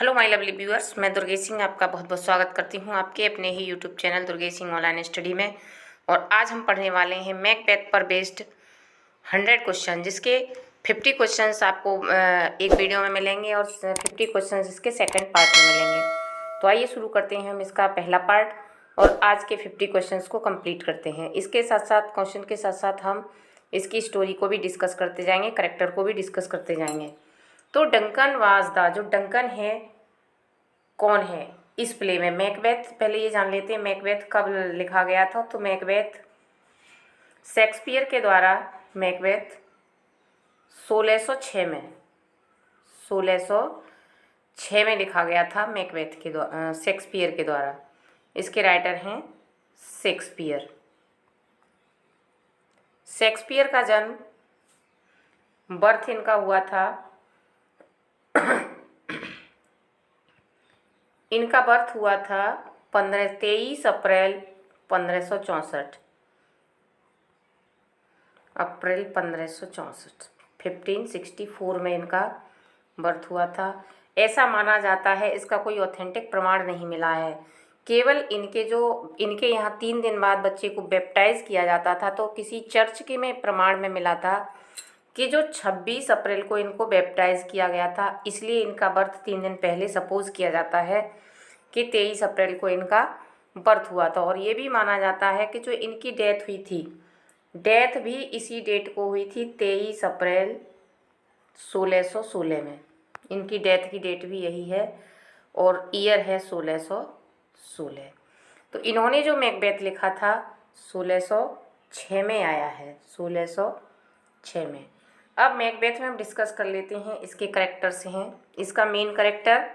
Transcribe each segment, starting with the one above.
Hello my lovely viewers, मैं दुर्गेश सिंह आपका बहुत बहुत स्वागत करती हूं आपके अपने ही YouTube channel Durgesh Singh online study में। और आज हम पढ़ने वाले हैं मैकबेथ पर बेस्ड 100 क्वेश्चन, जिसके 50 क्वेश्चंस आपको एक वीडियो में मिलेंगे और 50 क्वेश्चंस इसके सेकंड पार्ट में मिलेंगे। तो आइए शुरू करते हैं हम इसका पहला पार्ट और आज के 50 क्वेश्चंस को कंप्लीट करते हैं। इसके साथ साथ क्वेश्चन के साथ साथ हम इसकी स्टोरी को भी डिस्कस करते जाएंगे, करेक्टर को भी डिस्कस करते जाएंगे। तो डंकन वाजदा, जो डंकन है कौन है इस प्ले में? मैकबेथ, पहले ये जान लेते हैं मैकबेथ कब लिखा गया था। तो मैकबेथ शेक्सपियर के द्वारा मैकबेथ 1606 में 1606 में लिखा गया था मैकबेथ के द्वारा, शेक्सपियर के द्वारा। इसके राइटर हैं शेक्सपियर। शेक्सपियर का जन्म, बर्थ इनका हुआ था इनका बर्थ हुआ था 23 अप्रैल 1564। 1564 में इनका बर्थ हुआ था, ऐसा माना जाता है। इसका कोई ऑथेंटिक प्रमाण नहीं मिला है। केवल इनके यहाँ 3 दिन बाद बच्चे को बैप्टाइज किया जाता था, तो किसी चर्च के में प्रमाण में मिला था कि जो 26 अप्रैल को इनको बैप्टाइज किया गया था, इसलिए इनका बर्थ 3 दिन पहले सपोज किया जाता है कि 23 अप्रैल को इनका बर्थ हुआ था। और ये भी माना जाता है कि जो इनकी डेथ हुई थी, डेथ भी इसी डेट को हुई थी, 23 अप्रैल 1616 में। इनकी डेथ की डेट भी यही है और ईयर है 1616। तो इन्होंने जो मैकबेथ लिखा था 1606 में आया है, 1606 में। अब मैकबेथ में हम डिस्कस कर लेते हैं इसके करेक्टर्स हैं। इसका मेन करेक्टर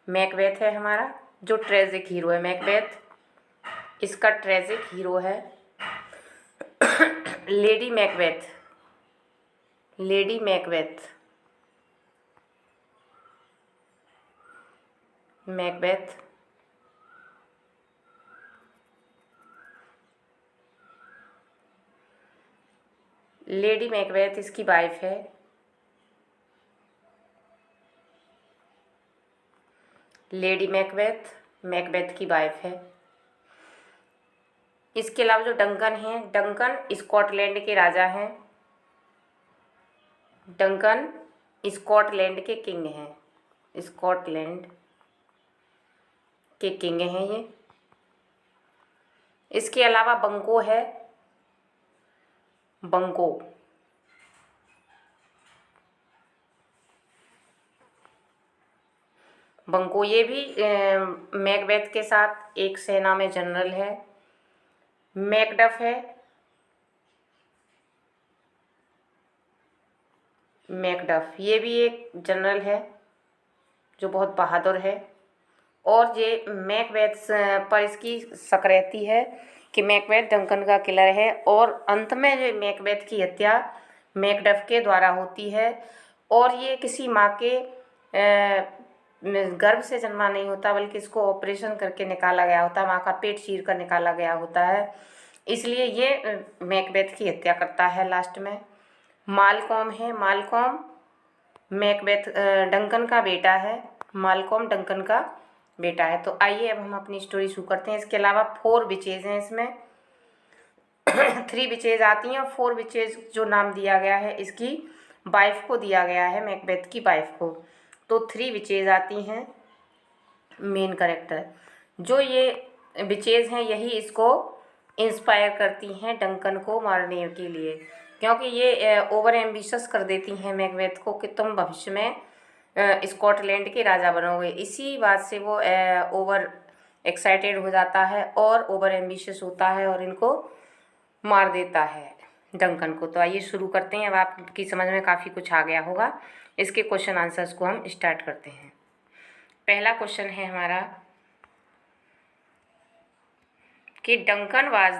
मैकबेथ है हमारा, जो ट्रेजिक हीरो है। मैकबेथ इसका ट्रेजिक हीरो है। Lady Macbeth, lady Macbeth, Macbeth lady Macbeth इसकी वाइफ है। लेडी मैकबेथ मैकबेथ की वाइफ है। इसके अलावा जो डंकन हैं, डंकन स्कॉटलैंड के राजा हैं। डंकन स्कॉटलैंड के किंग हैं, स्कॉटलैंड के किंग हैं ये। इसके अलावा बंको है, बंको बंको ये भी मैकबेथ के साथ एक सेना में जनरल है। मैकडफ है, मैकडफ ये भी एक जनरल है जो बहुत बहादुर है। और ये मैकबेथ पर इसकी शक रहती है कि मैकबेथ डंकन का किलर है, और अंत में जो मैकबेथ की हत्या मैकडफ के द्वारा होती है। और ये किसी माँ के गर्भ से जन्मा नहीं होता, बल्कि इसको ऑपरेशन करके निकाला गया होता है, माँ का पेट चीर कर निकाला गया होता है, इसलिए ये मैकबेथ की हत्या करता है लास्ट में। मालकॉम है, मालकॉम मैकबेथ डंकन का बेटा है, मालकॉम डंकन का बेटा है। तो आइए अब हम अपनी स्टोरी शुरू करते हैं। इसके अलावा 4 विचेज हैं इसमें। 3 विचेज आती हैं और 4 विचेज जो नाम दिया गया है इसकी वाइफ को दिया गया है, मैकबेथ की वाइफ को। तो 3 विचेज आती हैं मेन करेक्टर। जो ये विचेज हैं यही इसको इंस्पायर करती हैं डंकन को मारने के लिए, क्योंकि ये ओवर एम्बिशस कर देती हैं मैकबेथ को कि तुम भविष्य में स्कॉटलैंड के राजा बनोगे। इसी बात से वो ओवर एक्साइटेड हो जाता है और ओवर एम्बिशियस होता है और इनको मार देता है डंकन को। तो आइए शुरू करते हैं। अब आपकी समझ में काफ़ी कुछ आ गया होगा। इसके क्वेश्चन आंसर्स को हम स्टार्ट करते हैं। पहला क्वेश्चन है हमारा कि Duncan was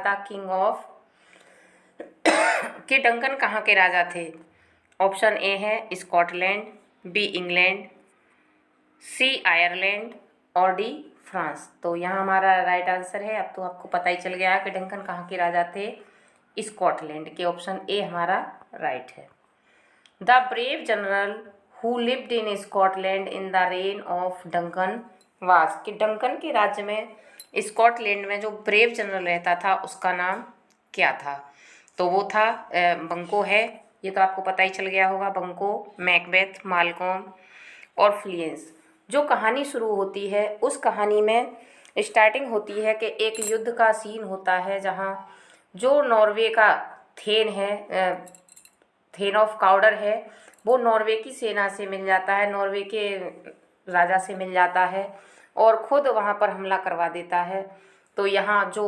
the king of कि डंकन कहाँ के राजा थे? ऑप्शन ए है स्कॉटलैंड, बी इंग्लैंड, सी आयरलैंड और डी फ्रांस। तो यहाँ हमारा राइट आंसर है। अब तो आपको पता ही चल गया कि डंकन कहाँ के राजा थे, स्कॉटलैंड के। ऑप्शन ए हमारा राइट है। The brave general who lived in Scotland in the rain of Duncan was, कि डंकन के राज्य में स्कॉटलैंड में जो ब्रेव जनरल रहता था उसका नाम क्या था। तो वो था बंको है, ये तो आपको पता ही चल गया होगा, बंको, मैकबेथ, मालकॉम और फ्लिएंस। जो कहानी शुरू होती है उस कहानी में स्टार्टिंग होती है कि एक युद्ध का सीन होता है जहाँ जो नॉर्वे का थेन है, थेन ऑफ काउडर है, वो नॉर्वे की सेना से मिल जाता है, नॉर्वे के राजा से मिल जाता है और ख़ुद वहाँ पर हमला करवा देता है। तो यहाँ जो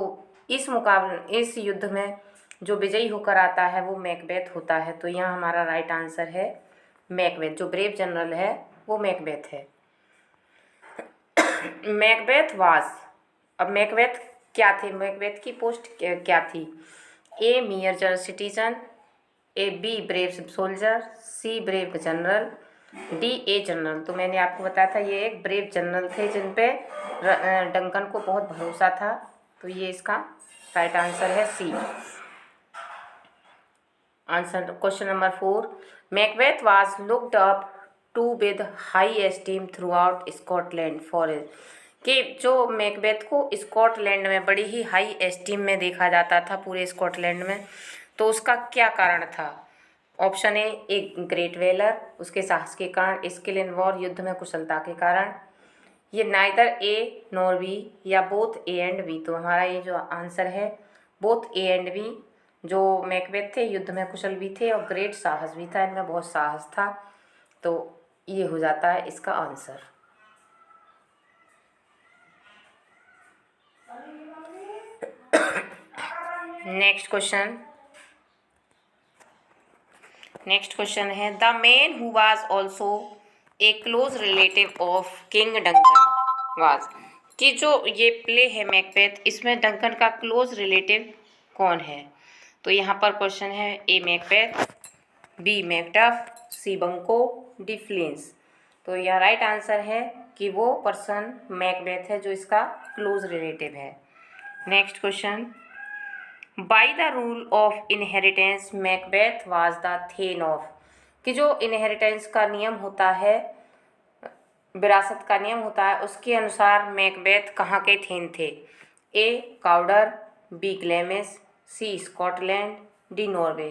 इस युद्ध में जो विजयी होकर आता है वो मैकबेथ होता है। तो यहाँ हमारा राइट आंसर है मैकबेथ, जो ब्रेव जनरल है वो मैकबेथ है। मैकबेथ वाज, अब मैकबेथ क्या थे, मैकबेथ की पोस्ट क्या थी। A major citizen, a B brave soldier, C brave general, D a general. तो मैंने आपको बताया था ये एक ब्रेव जनरल थे जिन पे डंकन को बहुत भरोसा था। तो ये इसका राइट आंसर है C. Answer question number 4, Macbeth was looked up to with high esteem throughout Scotland for, कि जो मैकबेथ को स्कॉटलैंड में बड़ी ही हाई एस्टीम में देखा जाता था पूरे स्कॉटलैंड में। तो उसका क्या कारण था। ऑप्शन ए, एक ग्रेट वेलर, उसके साहस के कारण, स्किल इन वॉर, युद्ध में कुशलता के कारण, ये नाइदर ए नॉर बी, या बोथ ए एंड बी। तो हमारा ये जो आंसर है बोथ ए एंड बी। जो मैकबेथ थे युद्ध में कुशल भी थे और ग्रेट साहस भी था, इनमें बहुत साहस था। तो ये हो जाता है इसका आंसर। नेक्स्ट क्वेश्चन है the man who was also a close relative of King Duncan was, कि जो ये प्ले है मैकबेथ, इसमें डंकन का क्लोज रिलेटिव कौन है। तो यहाँ पर क्वेश्चन है A Macbeth, B Macduff, C बंको, D फ्लिंस। तो यह राइट आंसर है कि वो पर्सन मैकबेथ है जो इसका क्लोज रिलेटिव है। Next question, by the rule of inheritance Macbeth was the thane of, कि जो इनहेरिटेंस का नियम होता है, विरासत का नियम होता है, उसके अनुसार मैकबेथ कहाँ के थेन थे। ए काउडर, बी ग्लेमिस, सी स्कॉटलैंड, डी नॉर्वे।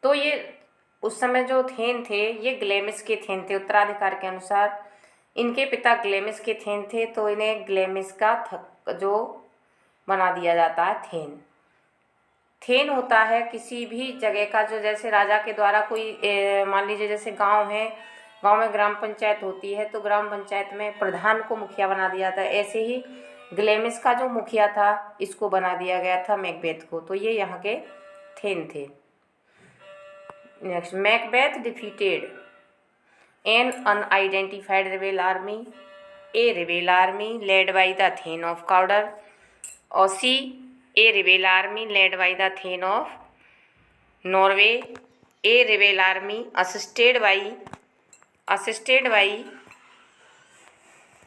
तो ये उस समय जो थेन थे ये ग्लेमिस के थेन थे। उत्तराधिकार के अनुसार इनके पिता ग्लेमिस के थेन थे, तो इन्हें ग्लेमिस का जो बना दिया जाता है थेन। थेन होता है किसी भी जगह का जो, जैसे राजा के द्वारा कोई मान लीजिए जैसे गांव है, गांव में ग्राम पंचायत होती है, तो ग्राम पंचायत में प्रधान को मुखिया बना दिया जाता है। ऐसे ही ग्लेमिस का जो मुखिया था इसको बना दिया गया था मैकबेथ को। तो ये यहाँ के थेन थे। Next, Macbeth defeated an unidentified rebel army, a rebel army led by the thane of Cawdor, और C a rebel army led by the thane of Norway, a rebel army assisted by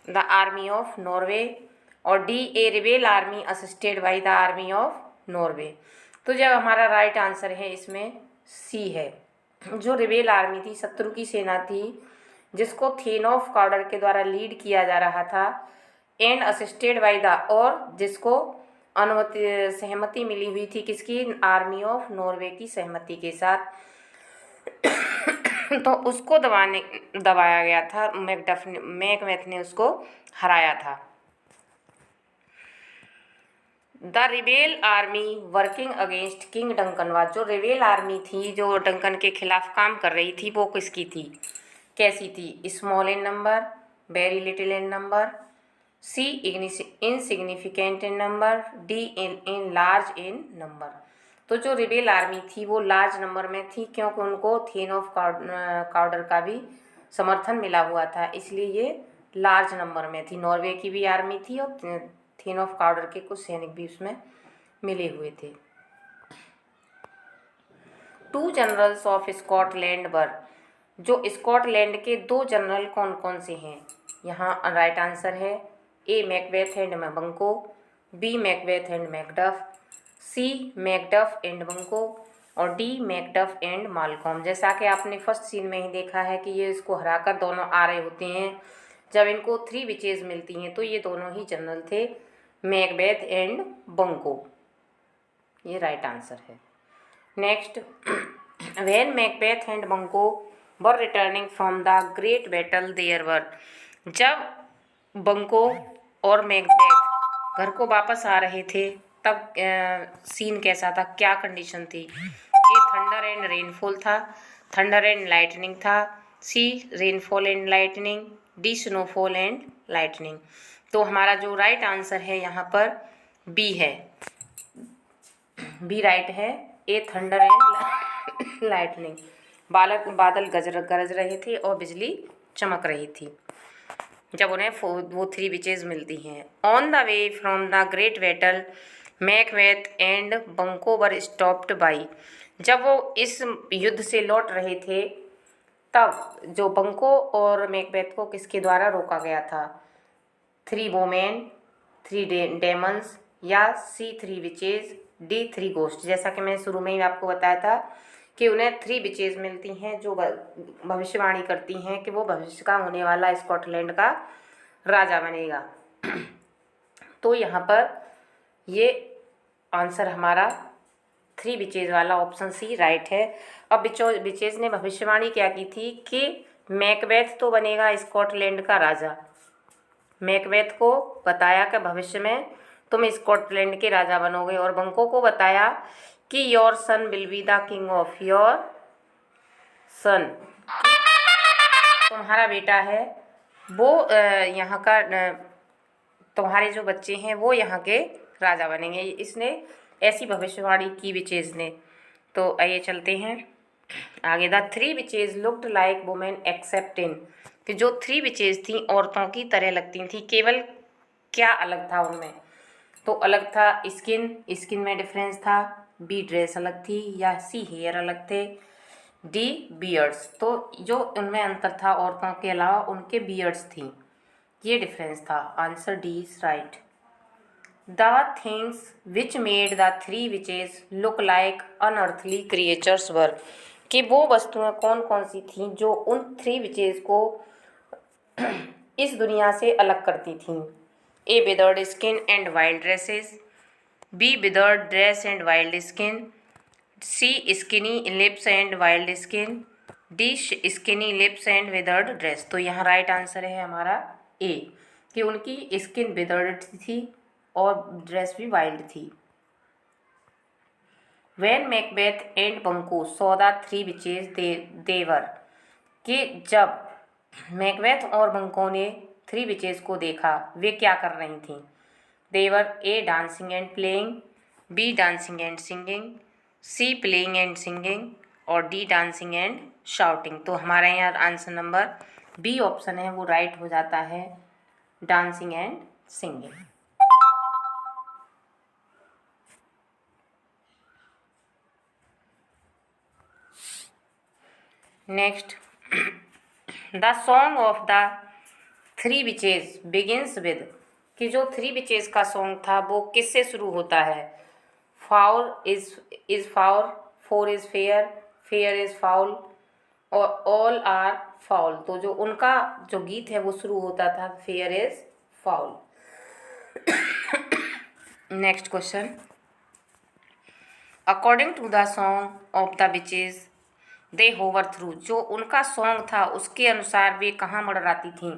the army of Norway, और D a rebel army assisted by the army of Norway. तो जब हमारा right answer है इसमें सी है। जो rebel army थी, शत्रु की सेना थी, जिसको थेन ऑफ काउडर के द्वारा लीड किया जा रहा था, एंड असिस्टेड बाई द, और जिसको सहमति मिली हुई थी किसकी, आर्मी ऑफ नॉर्वे की सहमति के साथ। तो उसको दबाया गया था, मैकबेथ ने उसको हराया था। The rebel army working against king Duncan was, जो रिबेल आर्मी थी जो डंकन के खिलाफ काम कर रही थी वो किसकी थी, कैसी थी। Small in number, very little in number, C insignificant in number, D in large in number. तो जो रिबेल आर्मी थी वो लार्ज नंबर में थी, क्योंकि उनको थेन ऑफ काउडर का भी समर्थन मिला हुआ था, इसलिए ये लार्ज नंबर में थी। नॉर्वे की भी आर्मी थी और थेन ऑफ काउडर के कुछ सैनिक भी उसमें मिले हुए थे। 2 जनरल्स ऑफ स्कॉटलैंड वर, जो स्कॉटलैंड के 2 जनरल कौन कौन से हैं। यहाँ राइट आंसर है A Macbeth and Banquo, B Macbeth and Macduff, C Macduff and Banquo, और डी मैकडफ एंड मालकॉम। जैसा कि आपने फर्स्ट सीन में ही देखा है कि ये इसको हराकर दोनों आ रहे होते हैं, जब इनको 3 विचेज मिलती हैं तो ये दोनों ही जनरल थे, मैकबेथ एंड बंको। ये राइट आंसर है। Next, when Macbeth and Banquo were returning from the great battle there were, जब बंको और मैकबेथ घर को वापस आ रहे थे तब सीन कैसा था, क्या कंडीशन थी? ए थंडर एंड रेनफॉल था, थंडर एंड लाइटनिंग था, C rainfall and lightning, D snowfall and lightning. तो हमारा जो राइट आंसर है यहाँ पर बी है, बी राइट है। ए थंडर एंड लाइटनिंग, बादल गरज रहे थे और बिजली चमक रही थी जब उन्हें वो 3 विचेज मिलती हैं। On the way from the great battle Macbeth and Banquo were stopped by, जब वो इस युद्ध से लौट रहे थे तब जो बंको और मैकबेथ को किसके द्वारा रोका गया था? 3 वोमेन, 3 डेमन्स, या सी 3 विचेज, डी 3 गोस्ट। जैसा कि मैं शुरू में ही आपको बताया था कि उन्हें 3 विचेज मिलती हैं जो भविष्यवाणी करती हैं कि वो भविष्य का होने वाला स्कॉटलैंड का राजा बनेगा। तो यहाँ पर ये आंसर हमारा 3 विचेज वाला ऑप्शन सी राइट है। अब विचेज ने भविष्यवाणी क्या की थी कि मैकबेथ तो बनेगा स्कॉटलैंड का राजा। मैकबेथ को बताया कि भविष्य में तुम स्कॉटलैंड के राजा बनोगे, और बंको को बताया कि your son will be the king of your son, तुम्हारा बेटा है वो यहाँ का, तुम्हारे जो बच्चे हैं वो यहाँ के राजा बनेंगे। इसने ऐसी भविष्यवाणी की विचेज ने। तो आइए चलते हैं आगे। The 3 witches looked like women accept इन, कि जो 3 विचेज थी औरतों की तरह लगती थी, केवल क्या अलग था उनमें? तो अलग था स्किन में डिफरेंस था, बी ड्रेस अलग थी, या सी हेयर अलग थे, डी बियर्ड्स। तो जो उनमें अंतर था औरतों के अलावा उनके बियर्ड्स थी, ये डिफरेंस था। Answer D is right. The things which made the 3 witches look like unearthly creatures were, कि वो वस्तुएं कौन कौन सी थीं जो उन 3 विचेज को इस दुनिया से अलग करती थीं? A withered skin and wild dresses, B withered dress and wild skin, C skinny lips and wild skin, D skinny lips and withered dress. तो यहाँ राइट आंसर है हमारा ए, कि उनकी स्किन विदर्ड थी और ड्रेस भी वाइल्ड थी। When Macbeth and Banquo saw the 3 witches they were, कि जब मैकबेथ और बंको ने 3 विचेज को देखा वे क्या कर रही थीं? They were A dancing and playing, B dancing and singing, C playing and singing, और D dancing and shouting। तो हमारे यहाँ आंसर नंबर बी ऑप्शन है वो राइट हो जाता है, dancing and singing. Next, the song of the 3 witches begins with, कि जो 3 विचेज का सॉन्ग था वो किससे शुरू होता है? Foul is foul, four is fair, fair is foul, और ऑल आर फाउल। तो जो उनका जो गीत है वो शुरू होता था fair is foul. Next question, according to the song of the witches they hover through, जो उनका सॉन्ग था उसके अनुसार वे कहाँ मंडराती थीं?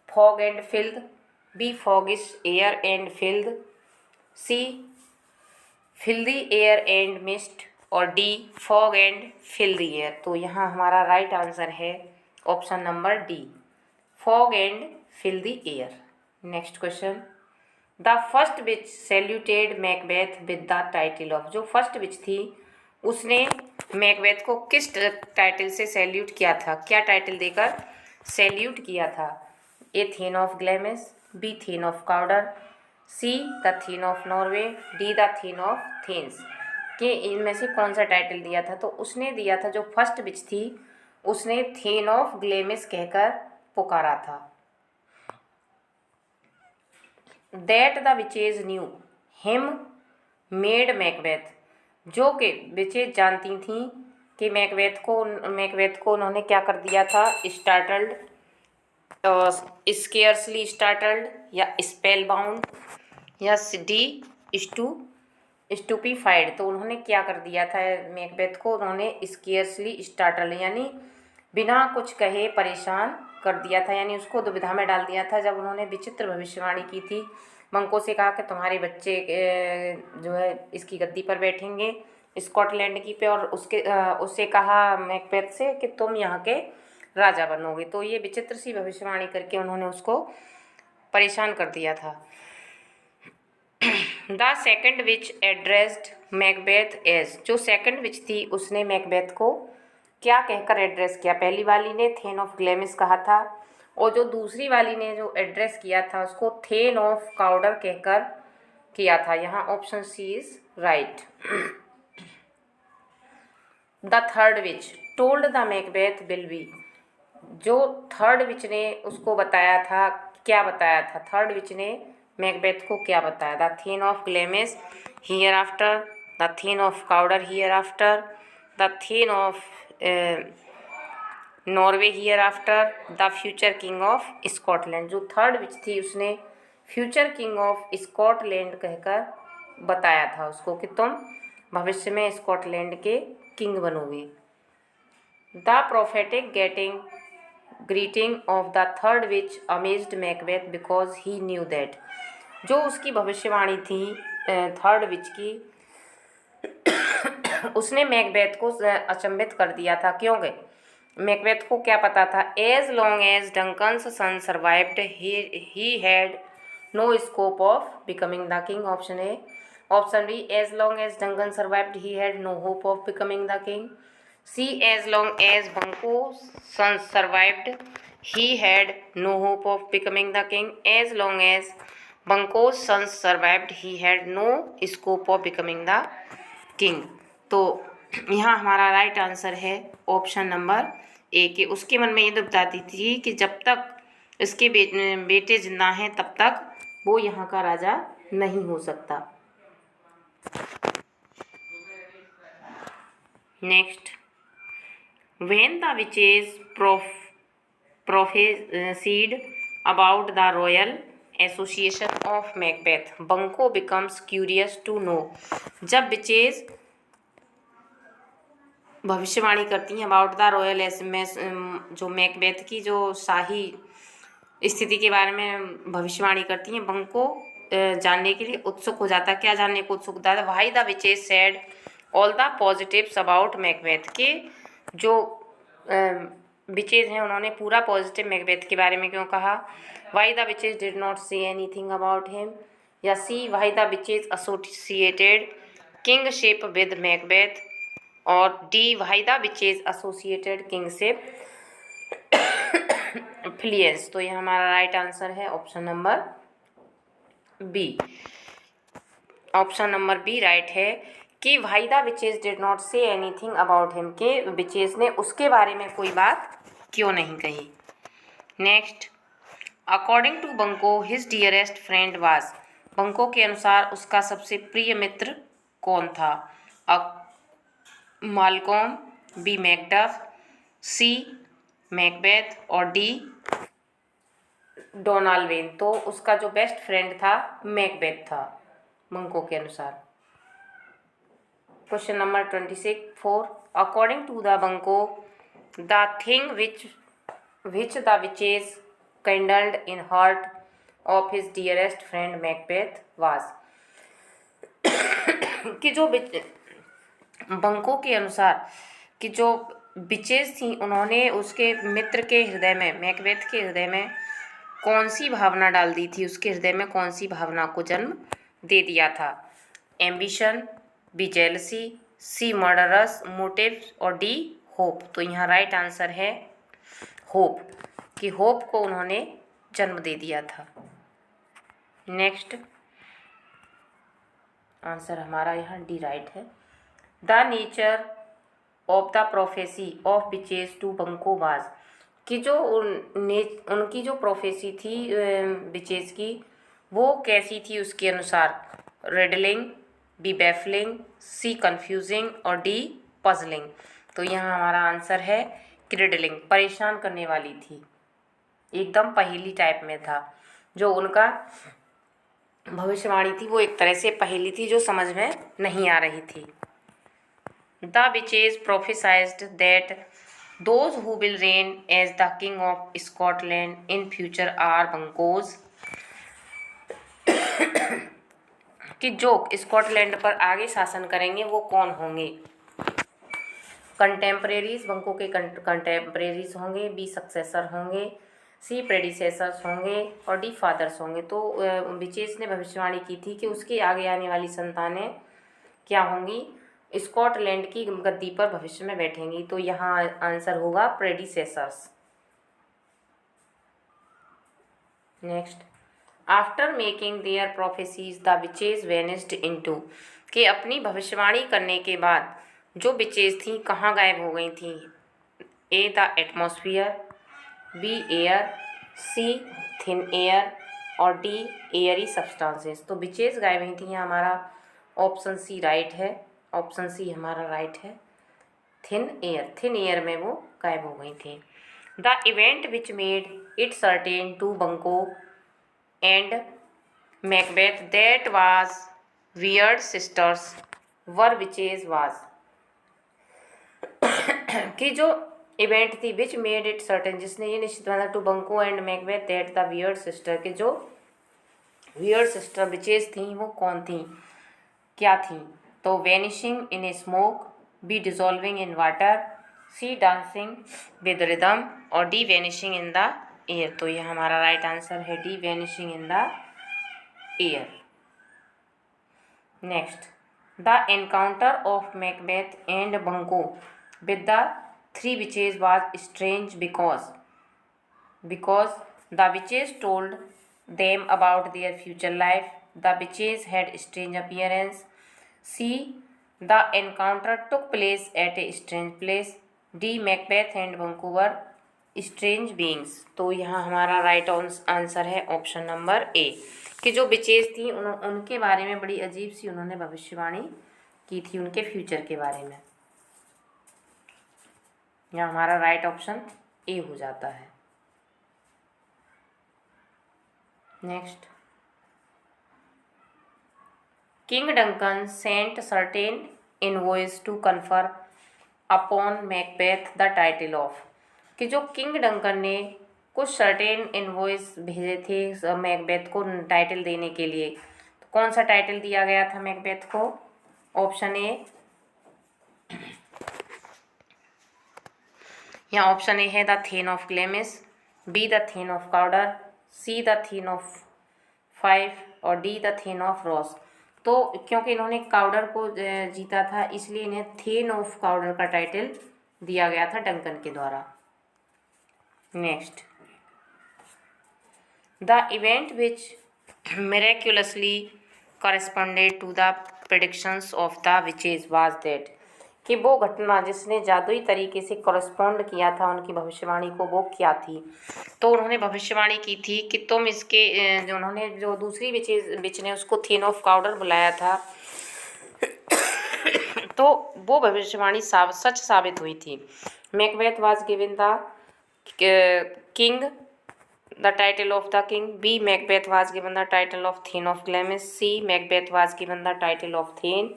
Fog and filled, B foggish air and filled, C filthy air and mist, और D fog and filthy air. तो यहाँ हमारा राइट आंसर है option number D, fog and filthy air. Next question, the first witch saluted Macbeth with the title of, जो first witch थी उसने Macbeth को किस टाइटल से सैल्यूट किया था? क्या टाइटल देकर सैल्यूट किया था? A thane of Glamis, B thane of Cawdor, C the thane of Norway, D the thane of thanes. कि इनमें से कौन सा टाइटल दिया था? तो उसने दिया था, जो फर्स्ट विच थी उसने थीन ऑफ ग्लैमिस कहकर पुकारा था। That the witches knew him made Macbeth, जो कि बिचेस जानती थीं कि मैकबेथ को उन्होंने क्या कर दिया था, स्टार्टल्ड, स्केयर्सली स्टार्टल्ड, या स्पेल बाउंड, या डी स्टूपीफाइड। तो उन्होंने क्या कर दिया था मैकबेथ को, उन्होंने स्केयर्सली स्टार्टल्ड यानी बिना कुछ कहे परेशान कर दिया था, यानी उसको दुविधा में डाल दिया था जब उन्होंने विचित्र भविष्यवाणी की थी। बंको से कहा कि तुम्हारे बच्चे जो है इसकी गद्दी पर बैठेंगे स्कॉटलैंड की पे, और उससे कहा मैकबेथ से कि तुम यहाँ के राजा बनोगे। तो ये विचित्र सी भविष्यवाणी करके उन्होंने उसको परेशान कर दिया था। The second witch addressed Macbeth as, जो सेकंड विच थी उसने मैकबेथ को क्या कहकर एड्रेस किया? पहली वाली ने थेन ऑफ ग्लेमिस कहा था, और जो दूसरी वाली ने जो एड्रेस किया था उसको थेन ऑफ काउडर कहकर किया था। यहाँ option C is right. The third witch told the Macbeth will be, जो थर्ड विच ने उसको बताया था, क्या बताया था? थर्ड विच ने मैकबेथ को क्या बताया? The thane of Glamis hereafter, the thane of Cawdor hereafter, the thane of Norway hereafter, the future king of Scotland. जो थर्ड विच थी उसने फ्यूचर किंग ऑफ स्कॉटलैंड कहकर बताया था उसको कि तुम भविष्य में स्कॉटलैंड के किंग बनोगे। The prophetic greeting of the third which amazed Macbeth because he knew that, जो उसकी भविष्यवाणी थी थर्ड विच की, उसने मैकबेथ को अचंभित कर दिया था। क्योंकि मैकबेथ को क्या पता था? As long as Duncan's son survived he had no scope of becoming the king. Option A. Option B, as long as Duncan survived he had no hope of becoming the king. C, as long as Banquo son survived he had no hope of becoming the king. As long as Banquo son survived he had no scope of becoming the king. तो यहाँ हमारा right answer है option number A के। उसके मन में ये दुविधा थी कि जब तक इसके बेटे जिंदा हैं तब तक वो यहाँ का राजा नहीं हो सकता। Next, when the witches prophesied about the royal association of Macbeth, Bunko becomes curious to know। जब विचेस भविष्यवाणी करती हैं अबाउट द रॉयल एसएमएस, जो मैकबेथ की जो शाही स्थिति के बारे में भविष्यवाणी करती हैं, बंको जानने के लिए उत्सुक हो जाता है। क्या जानने को उत्सुक होता है? Y the witches said all the positives about Macbeth, के जो विचेस हैं उन्होंने पूरा पॉजिटिव मैकबेथ के बारे में क्यों कहा? Why the witches did not say anything about him, या C, why the witches associated kingship with Macbeth, और D, why the witches associated kingship Fleance. तो ये हमारा राइट आंसर है option number B. Option number B right है कि why the witches did not say anything about him, के witches ने उसके बारे में कोई बात क्यों नहीं कही। Next, according to Banquo his dearest friend was, बंको के अनुसार उसका सबसे प्रिय मित्र कौन था? मालकॉम, बी मैकडफ, सी मैकबेथ, और डी डोनाल्वेन। तो उसका जो बेस्ट फ्रेंड था मैकबेथ था बंको के अनुसार। Question number 24, according to the Banquo the thing which the witches kindled in heart of his dearest friend Macbeth was, कि जो बंको के अनुसार कि जो विचेस थी उन्होंने उसके मित्र के हृदय में, मैकबेथ के हृदय में कौन सी भावना डाल दी थी? उसके हृदय में कौन सी भावना को जन्म दे दिया था? एम्बिशन, बी जेलसी, सी मर्डरस मोटिव, और डी होप। तो यहाँ राइट आंसर है होप, कि होप को उन्होंने जन्म दे दिया था। नेक्स्ट आंसर हमारा यहाँ डी राइट है। The nature of the prophecy of witches to Banquo was, कि जो उनकी जो प्रोफेसी थी विचेस की वो कैसी थी उसके अनुसार? रिडलिंग, बी बैफलिंग, सी कन्फ्यूजिंग और डी पजलिंग। तो यहाँ हमारा आंसर है क्रिडलिंग, परेशान करने वाली थी, एकदम पहेली टाइप में था। जो उनका भविष्यवाणी थी वो एक तरह से पहेली थी जो समझ में नहीं आ रही थी। The witches prophesied that those who will reign as the king of Scotland in future are Banquo's. कि जो स्कॉटलैंड पर आगे शासन करेंगे वो कौन होंगे। कंटेम्परेरीज, बंको के कंटेम्परेरीज होंगे, बी सक्सेसर होंगे, सी प्रेडिसेसर्स होंगे और डी फादर्स होंगे। तो विचेस ने भविष्यवाणी की थी कि उसके आगे आने वाली संतानें क्या होंगी, स्कॉटलैंड की गद्दी पर भविष्य में बैठेंगी। तो यहाँ आंसर होगा predecessors. Next, after making their prophecies the witches vanished into. कि अपनी भविष्यवाणी करने के बाद जो विचेज थी कहाँ गायब हो गई थी। A the atmosphere, B air, C thin air और डी एयरी सब्सटेंसेस। तो विचेज गायब हुई थी, यहाँ हमारा ऑप्शन सी राइट है, ऑप्शन सी हमारा राइट है। थिन एयर में वो गायब हो गई थी। The event which made it certain to Banquo and Macbeth that was weird sisters were witches was. कि जो इवेंट थी विच मेड इट सर्टेन, जिसने ये निश्चित बना to Banquo and Macbeth that the weird sister, के जो वियर्ड सिस्टर विचेज थी वो कौन थी, क्या थी। तो vanishing in a smoke, B dissolving in water, C dancing with rhythm और D vanishing in the air. तो ये हमारा राइट आंसर है D vanishing in the air. Next, the encounter of Macbeth and Banquo with the three witches was strange because the witches told them about their future life. The witches had strange appearance. C. The encounter took place at a strange place. D. Macbeth and Banquo were strange beings. तो यहाँ हमारा right answer है option number A, कि जो witches थी उनके बारे में बड़ी अजीब सी उन्होंने भविष्यवाणी की थी उनके फ्यूचर के बारे में। यहाँ हमारा राइट ऑप्शन ए हो जाता है। Next, king Duncan sent certain envoys to confer upon Macbeth the title of. कि जो किंग डंकन ने कुछ सर्टेन इनवॉइस भेजे थे मैकबेथ को टाइटल देने के लिए, तो कौन सा टाइटल दिया गया था मैकबेथ को। ऑप्शन ए, यहाँ ऑप्शन ए है the thane of Glamis, B the thane of Cawdor, C the thane of Fife और D the thane of Ross. तो क्योंकि इन्होंने काउडर को जीता था इसलिए इन्हें थेन ऑफ काउडर का टाइटल दिया गया था डंकन के द्वारा। Next, the event which miraculously corresponded to the predictions of the witches was that. कि वो घटना जिसने जादुई तरीके से करस्पॉन्ड किया था उनकी भविष्यवाणी को, वो क्या थी। तो उन्होंने भविष्यवाणी की थी कि तुम इसके जो उन्होंने जो दूसरी विच ने उसको थेन ऑफ काउडर बुलाया था तो वो भविष्यवाणी सच साबित हुई थी। Macbeth was given the king the title of the king, B Macbeth was given the title of thane of Glamis, C Macbeth was given the title of thane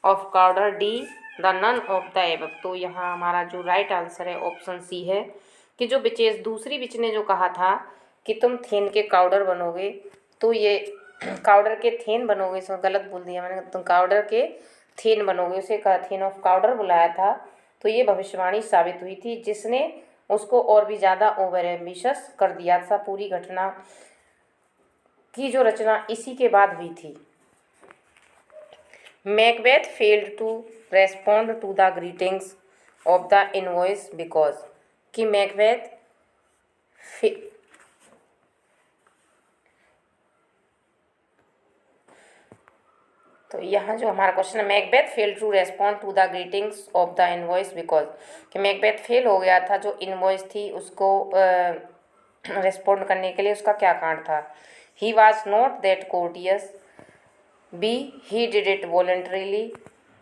of Cawdor, D the none of the above. तो यहाँ हमारा जो right answer है option C है, कि जो witches दूसरी विच ने जो कहा था कि तुम थेन के काउडर बनोगे, तो ये काउडर के थेन बनोगे, इसमें गलत बोल दिया मैंने, तुम काउडर के थेन बनोगे, उसे थेन ऑफ काउडर बुलाया था। तो ये भविष्यवाणी साबित हुई थी जिसने उसको और भी ज़्यादा ओवर एम्बिशियस कर दिया था। पूरी घटना की जो रचना इसी के बाद हुई थी। Macbeth failed to respond to the greetings of the envoys because. कि मैकबेथ तो यहाँ जो हमारा क्वेश्चन है, Macbeth fail to respond to the greetings of the envoys because. कि मैकबेथ फेल हो गया था जो इनवॉइस थी उसको रेस्पॉन्ड करने के लिए, उसका क्या कारण था। He was not that courteous, B. He did it voluntarily.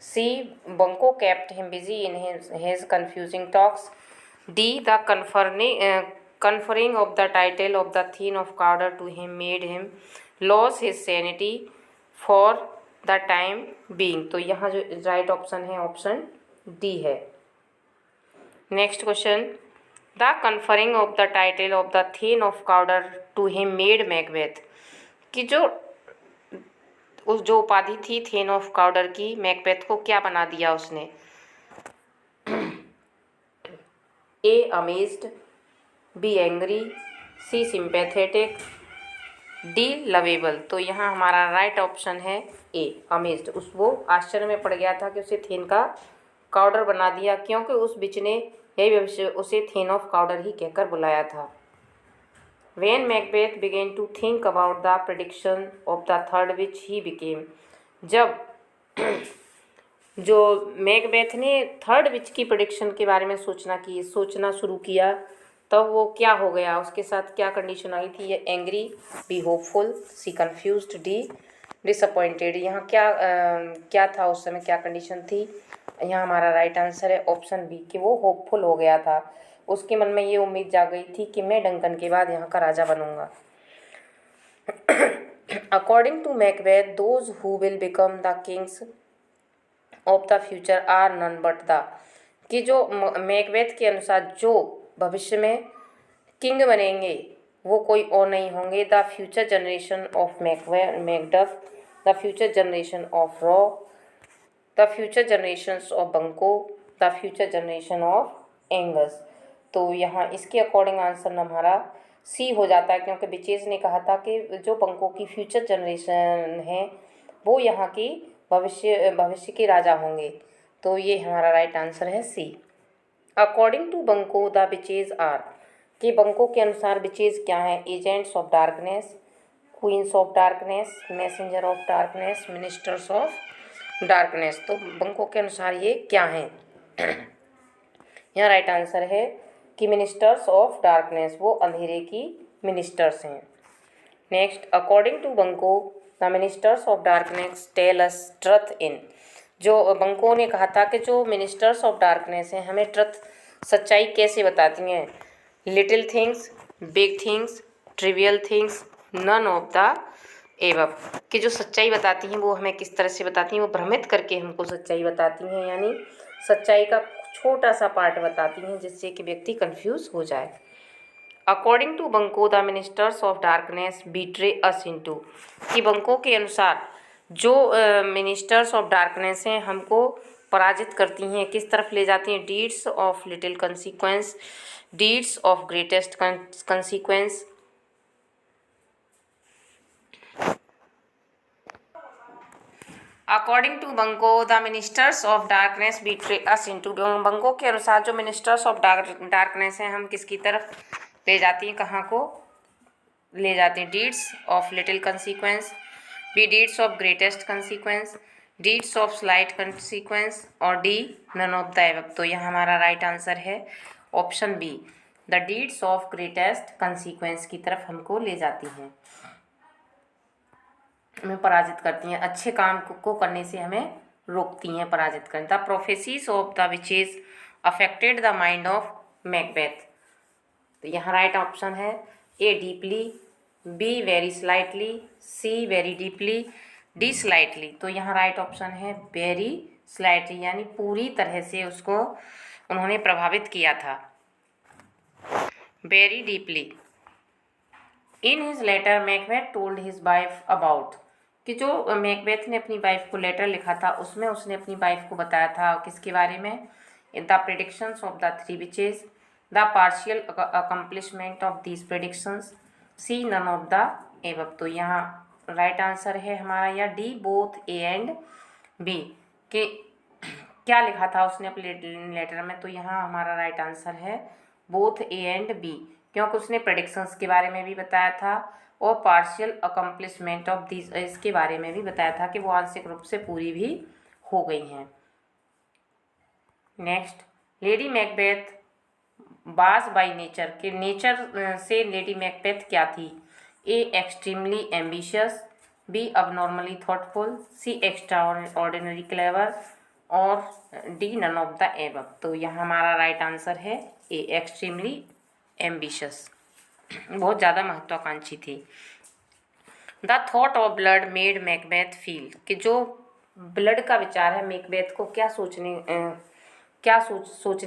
C. Bunko kept him busy in his confusing talks. D. The conferring of the title of the Thane of Cawdor to him made him lose his sanity for the time being. तो यहाँ जो right option है option D है। Next question, the conferring of the title of the thane of Cawdor to him made Macbeth, कि जो उपाधि थी then of काउडर की, मैकबेथ को क्या बना दिया उसने? A amazed, B angry, C sympathetic, D lovable. तो यहाँ हमारा राइट ऑप्शन है ए अमेज्ड। वो आश्चर्य में पड़ गया था कि उसे थेन का काउडर बना दिया, क्योंकि उस बिच ने यही भविष्य उसे थेन ऑफ काउडर ही कहकर बुलाया था। When Macbeth began to think about the prediction of the third witch, he became, जब जो मैकबेथ ने थर्ड विच की प्रेडिक्शन के बारे में सोचना शुरू किया, तब वो क्या हो गया, उसके साथ क्या कंडीशन आई थी? ये angry, B hopeful, C confused, D disappointed. यहाँ क्या था उस समय, क्या कंडीशन थी? यहाँ हमारा राइट आंसर है ऑप्शन बी कि वो होपफुल हो गया था। उसके मन में ये उम्मीद जाग गई थी कि मैं डंकन के बाद यहाँ का राजा बनूंगा। According to Macbeth, those who will become the kings of the future are none but the, कि जो मैकबेथ के अनुसार जो भविष्य में किंग बनेंगे वो कोई और नहीं होंगे, the future generation of Macduff, the future generation of Ross, the future generations of Banquo, the future generation of Angus. तो यहाँ इसके अकॉर्डिंग आंसर हमारा सी हो जाता है, क्योंकि बिचेस ने कहा था कि जो बंको की फ्यूचर जनरेशन है वो यहाँ की भविष्य के राजा होंगे। तो ये हमारा राइट आंसर है C. According to Banquo the witches are, कि बंको के अनुसार बिचेज क्या है? Agents of darkness, queens of darkness, messenger of darkness, ministers of darkness. तो बंको के अनुसार ये क्या हैं? यहाँ राइट आंसर है कि मिनिस्टर्स ऑफ डार्कनेस, वो अंधेरे की मिनिस्टर्स हैं। Next, according to Banquo the ministers of darkness tell us truth in, जो बंको ने कहा था कि जो मिनिस्टर्स ऑफ डार्कनेस हैं हमें ट्रुथ, सच्चाई कैसे बताती हैं? Little things, big things, trivial things, none of the above, कि जो सच्चाई बताती हैं वो हमें किस तरह से बताती हैं? वो भ्रमित करके हमको सच्चाई बताती हैं, यानी सच्चाई का छोटा सा पार्ट बताती हैं जिससे कि व्यक्ति कंफ्यूज हो जाए। According to Banquo the ministers of darkness betray us into, कि बंको के अनुसार जो मिनिस्टर्स ऑफ डार्कनेस हैं हमको पराजित करती हैं, किस तरफ ले जाती हैं? Deeds of little consequence, deeds of greatest consequence. According to Banquo the ministers of darkness betray us into, Banquo के अनुसार जो मिनिस्टर्स ऑफ डार्कनेस हैं हम किसकी तरफ ले जाती हैं, कहाँ को ले जाती हैं? Deeds of little consequence, B deeds of greatest consequence, deeds of slight consequence, और D none of the above. तो यह हमारा राइट आंसर है option B, the deeds of greatest consequence की तरफ हमको ले जाती हैं, हमें पराजित करती हैं, अच्छे काम को करने से हमें रोकती हैं, पराजित करती। The prophecies of the witches affected the mind of Macbeth. तो यहाँ राइट ऑप्शन है A deeply, B very slightly, C very deeply, D slightly. तो यहाँ राइट ऑप्शन है वेरी स्लाइटली, यानी पूरी तरह से उसको उन्होंने प्रभावित किया था। Very deeply. In his letter Macbeth told his wife about, कि जो मैकबेथ ने अपनी वाइफ को लेटर लिखा था उसमें उसने अपनी वाइफ को बताया था किसके बारे में? The predictions of the three witches, the partial accomplishment of these predictions, C none of the above. तो यहाँ राइट आंसर है हमारा या D both A and B, कि क्या लिखा था उसने अपने लेटर में? तो यहाँ हमारा राइट आंसर है बोथ ए एंड बी, क्योंकि उसने प्रेडिक्शंस के बारे में भी बताया था और पार्शियल अकम्प्लिशमेंट ऑफ दिस इसके बारे में भी बताया था कि वो आंशिक रूप से पूरी भी हो गई हैं। Next, Lady Macbeth was by nature, के नेचर से लेडी मैकबेथ क्या थी? A extremely ambitious, B abnormally thoughtful, C extraordinary clever और D none of the above। तो यहाँ हमारा राइट आंसर है ए एक्सट्रीमली एम्बिशियस, बहुत ज़्यादा महत्वाकांक्षी थी। The thought of blood made Macbeth feel, कि जो ब्लड का विचार है मैकबेथ को क्या सोचने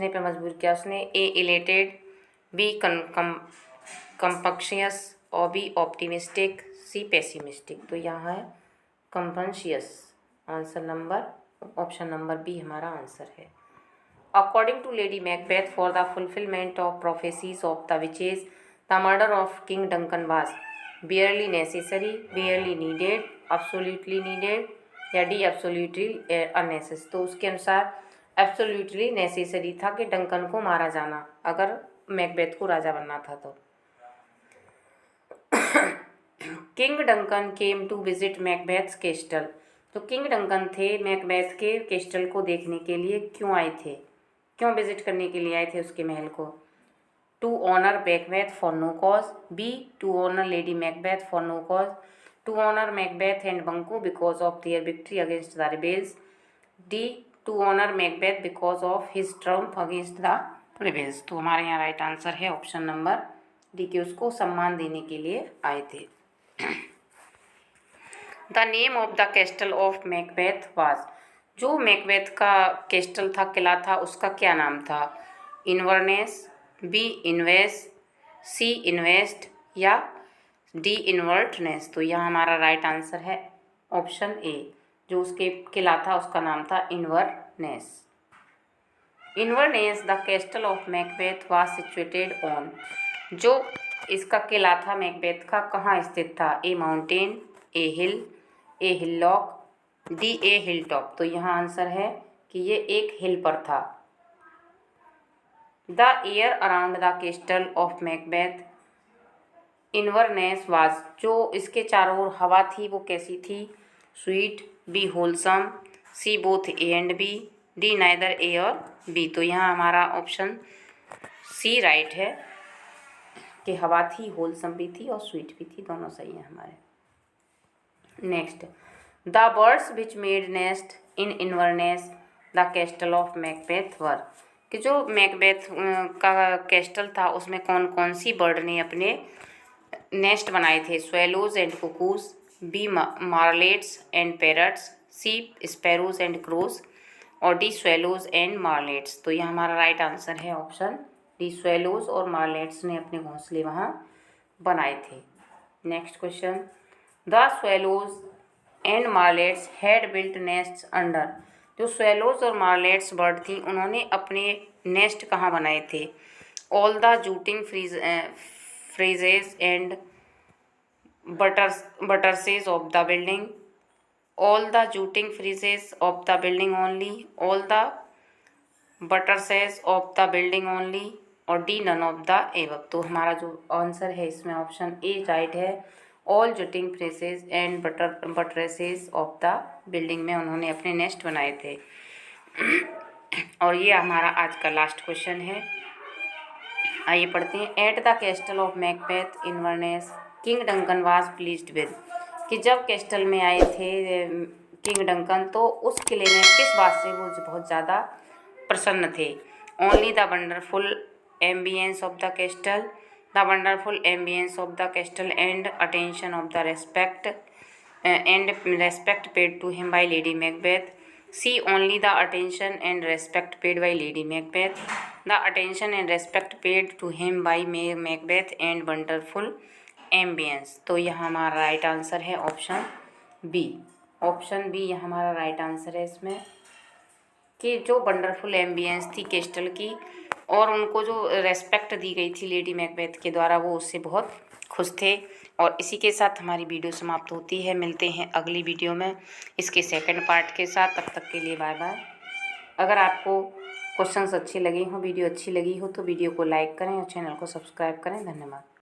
पे मजबूर किया उसने। ए इलेटेड, बी कंपक्शियस और बी ऑप्टिमिस्टिक, सी पेसिमिस्टिक। तो यहाँ है कंपन्शियस, answer number option number B हमारा आंसर है। According to Lady Macbeth, for the fulfilment of prophecies of the witches, the murder of King Duncan was barely necessary, barely needed, absolutely needed या D absolutely unnecessary. तो उसके अनुसार absolutely necessary था कि Duncan को मारा जाना, अगर मैकबेथ को राजा बनना था तो। King Duncan came to visit Macbeth's castle, तो किंग डंकन थे मैकबेथ के केस्टल को देखने के लिए क्यों आए थे, क्यों विजिट करने के लिए आए थे उसके महल को। To honour Macbeth for no cause, B to honour Lady Macbeth for no cause, to honour Macbeth and Banquo because of their victory against the rebels, D to honour Macbeth because of his triumph against the rebels. तो हमारे यहाँ right answer है option number D, के उसको सम्मान देने के लिए आए थे। The name of the castle of Macbeth was, जो मैकबेथ का कैस्टल था, किला था, उसका क्या नाम था। Inverness, B Invess, C invest या डी इन्वर्टनेस। तो यहाँ हमारा राइट आंसर है ऑप्शन ए, जो उसके किला था उसका नाम था Inverness. Inverness the castle of Macbeth was situated on, जो इसका किला था मैकबेथ का कहाँ स्थित था। A mountain, a hill, a hillock, D a hill top. तो यहाँ आंसर है कि ये एक हिल पर था। The air around the castle of Macbeth Inverness was, जो इसके चारों ओर हवा थी वो कैसी थी। Sweet, B wholesome, C both A and B, D neither A और बी। तो यहाँ हमारा ऑप्शन सी राइट है कि हवा थी, होलसम भी थी और स्वीट भी थी, दोनों सही हैं हमारे। Next, the birds which made nest in Inverness the castle of Macbeth were, कि जो मैकबेथ का कैस्टल था उसमें कौन कौन सी बर्ड ने अपने नेस्ट बनाए थे। Swallows and cuckoos, B martlets and parrots, C sparrows and crows और डी स्वेलोज एंड मार्लेट्स। तो यह हमारा राइट आंसर है ऑप्शन डी, स्वेलोज और मार्लेट्स ने अपने घोंसले वहाँ बनाए थे। Next question, the swallows and martlets had built nests under, जो स्वेलोज और मार्लेट्स बर्ड थी उन्होंने अपने नेस्ट कहाँ बनाए थे। All the jutting friezes and buttresses of the building, all the jutting friezes of the building only, all the buttresses of the building only और D none of the above. तो हमारा जो आंसर है इसमें option A right है। All jutting friezes and buttresses of the building में उन्होंने अपने नेस्ट बनाए थे। और ये हमारा आज का लास्ट क्वेश्चन है, आइए पढ़ते हैं। At the castle of Macbeth Inverness King Duncan was pleased with, कि जब कैस्टल में आए थे किंग डंकन तो उस किले में किस बात से वो बहुत ज़्यादा प्रसन्न थे। Only the wonderful ambience of the castle, the wonderful ambience of the castle and attention of the respect paid to him by lady Macbeth, C only the attention and respect paid by lady Macbeth, the attention and respect paid to him by Macbeth and wonderful ambience. तो यह हमारा right answer है option B. Option B यह हमारा right answer है इसमें, कि जो वंडरफुल एम्बियंस थी कैस्टल की और उनको जो रेस्पेक्ट दी गई थी लेडी मैकबेथ के द्वारा वो उससे बहुत खुश थे। और इसी के साथ हमारी वीडियो समाप्त होती है। मिलते हैं अगली वीडियो में इसके सेकंड पार्ट के साथ। तब तक के लिए बाय बाय। अगर आपको क्वेश्चंस अच्छे लगे हों, वीडियो अच्छी लगी हो तो वीडियो को लाइक करें और चैनल को सब्सक्राइब करें। धन्यवाद।